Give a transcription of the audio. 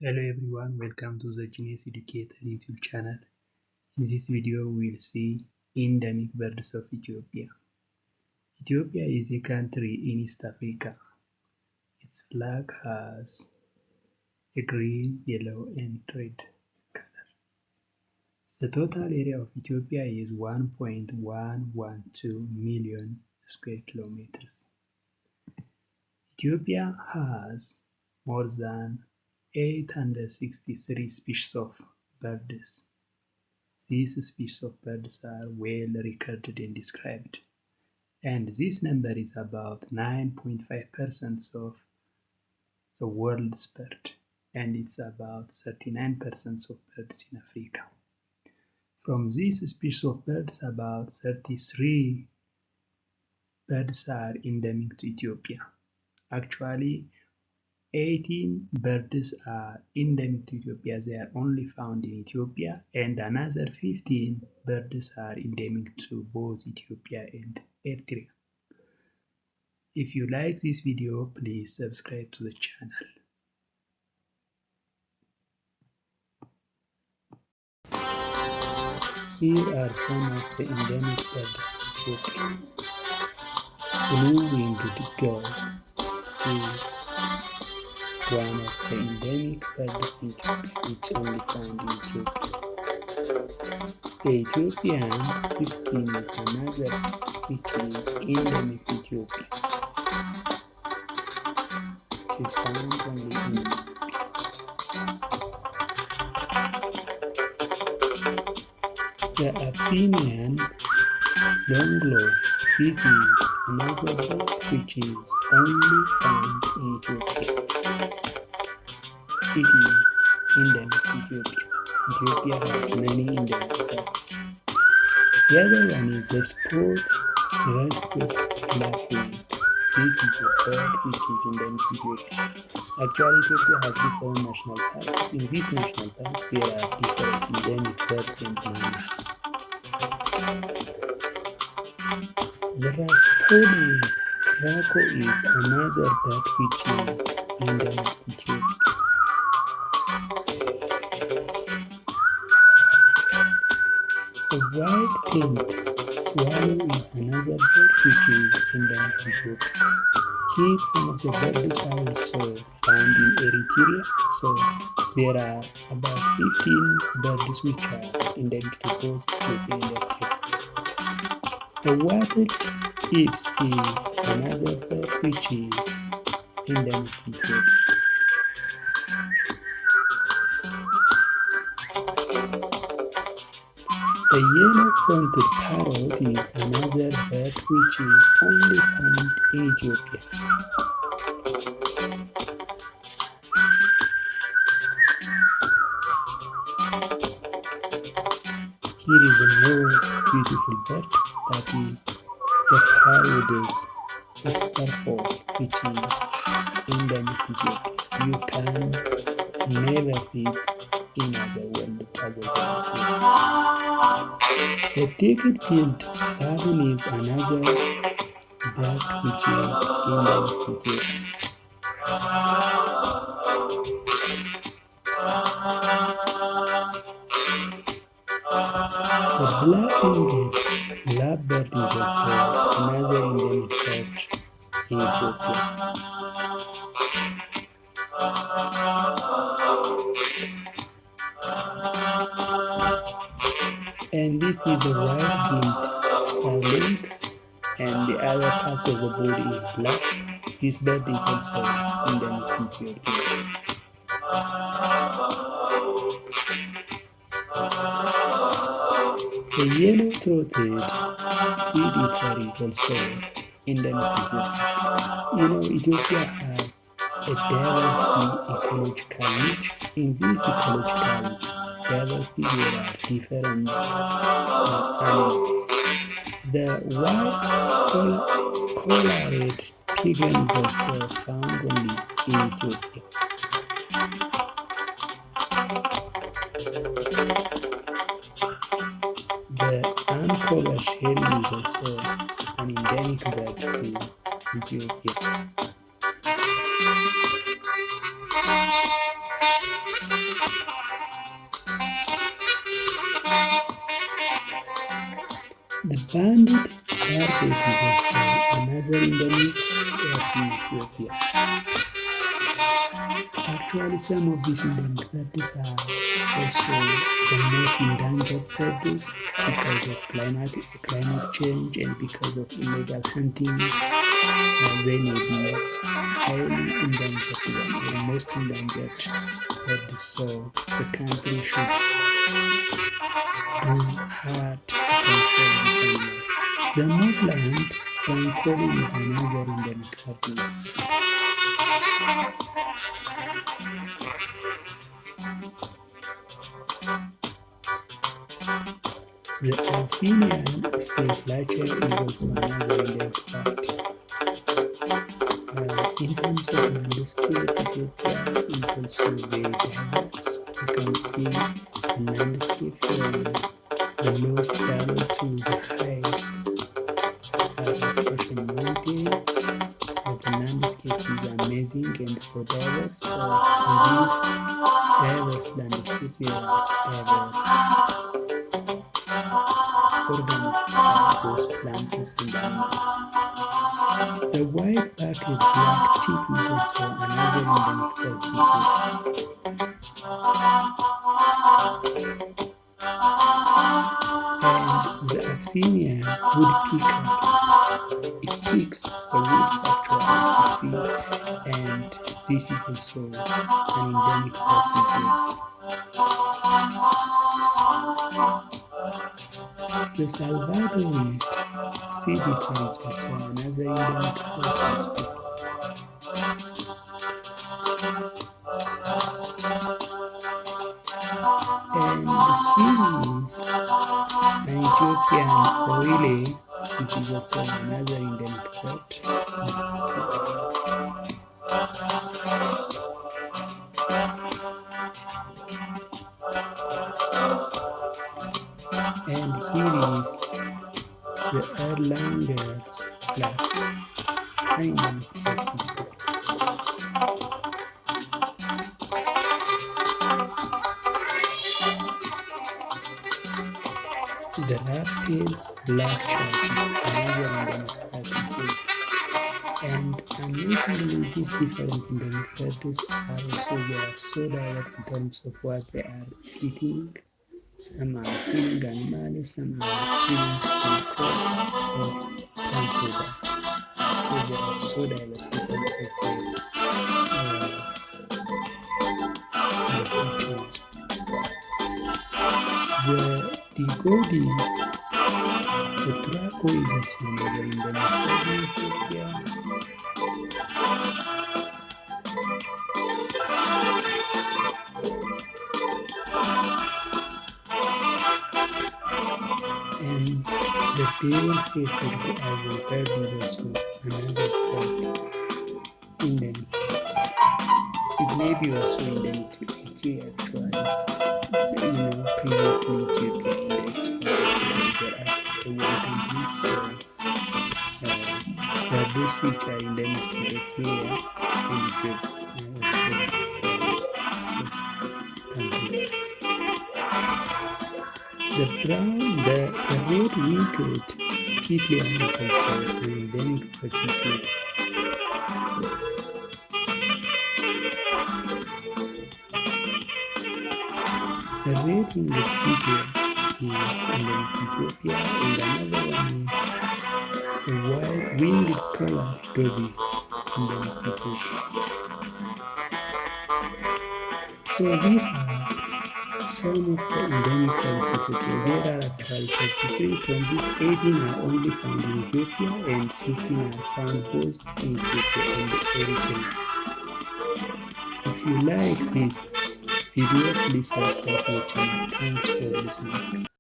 Hello everyone, welcome to the Genius Educator YouTube channel. In this video, we will see endemic birds of Ethiopia. Ethiopia is a country in East Africa. Its flag has a green, yellow, and red color. The total area of Ethiopia is 1.112 million square kilometers. Ethiopia has more than 863 species of birds. These species of birds are well recorded and described, and this number is about 9.5% of the world's bird, and it's about 39% of birds in Africa. From these species of birds, about 33 birds are endemic to Ethiopia. Actually, 18 birds are endemic to Ethiopia. They are only found in Ethiopia, and another 15 birds are endemic to both Ethiopia and Eritrea. If you like this video, please subscribe to the channel. Here are some of the endemic birds of Ethiopia. Blue-winged gulls is one of the endemic birds in Ethiopia, which only found in Ethiopia. The Ethiopian siskin is another which is endemic to Ethiopia. It is found only in Ethiopia. The Abyssinian longlow, this is another bird which is only found in Ethiopia. It is endemic to Ethiopia. Ethiopia has many endemic birds. The other one is the spot-breasted lapwing. This is a bird which is endemic to Ethiopia. Actually, Ethiopia has different national parks. In these national parks, there are different endemic birds and mammals. The Raspoli Krakow is another bird which is endemic to Ethiopia. The white-tailed swallow is another bird which is endemic to Ethiopia. Here some of the birds are also found in Eritrea, so there are about 15 birds which are endemic to both Ethiopia and Eritrea. The wattled ibis is another bird which is endemic to Ethiopia. The yellow-fronted parrot is another bird which is only found in Ethiopia. Here is the most beautiful bird, that is the Harwood's sparrow, which is endemic to Ethiopia. You can never see it in other world other than Ethiopia. The ticket-billed robin is another bird which is endemic to Ethiopia. The black-winged lovebird is also another endemic bird in Ethiopia. And this is the white-billed starling, and the other parts of the body is black. This bird is also endemic to Ethiopia. The yellow-throated seed-eater is also endemic to Ethiopia. Ethiopia has a diversity ecological niche. In this ecological diversity, there are different animals. The white collared pigeon is also found only in Ethiopia. The uncovered shell is also an endemic bird to Ethiopia. Banded carpet is also another endemic bird in Ethiopia. Actually, some of these endemic birds are also the most endangered birds because of climate change and because of illegal hunting. They may be highly endangered, or most endangered birds. So the country should do hard to conserve these animals. The moorland francolin is another endemic bird. The Abyssinian state fletcher is also another endemic bird. In terms of landscape, Ethiopia is also very diverse. You can see the landscape from the lowest valley to the highest special mountain. The landscape is amazing and so diverse. So in this diverse landscape, there are diverse organisms, both plants and animals. The white-backed black tit is also another endemic bird in Ethiopia. And the Abyssinian woodpecker, it picks the woods actually, and this is also an endemic bird in Ethiopia. The Salvadorese sea-beaver is also another endemic bird. And here is an Ethiopian oile. This is also another endemic bird. And here is the Erlanger's black endemic bird. The Rapid's black shark is another endemic bird. And unusually, these different endemic birds are also they are so diverse in terms of what they are eating. Some are feeding animals, some are feeding some crops or plant products. So they are so diverse in terms of the functions. The Digodi, the Traco is also another endemic bird in Ethiopia. And the pale-faced ivory bird is also another bird endemic. It may be also endemic to Ethiopia actually. Previously Ethiopia endemic there are several countries, so birds which are endemic to Ethiopia and Ethiopia countries. The red-winged pigeon is also an endemic bird in Ethiopia. The red-winged pigeon is endemic to Ethiopia, and another one is the white-winged collared dove is endemic to Ethiopia. So these are some of the endemic birds in Ethiopia. There are actually 33 from these 18 are only found in Ethiopia and 15 are found both in Ethiopia and Eritrea. If you like this video, please subscribe to my channel. Thanks for listening.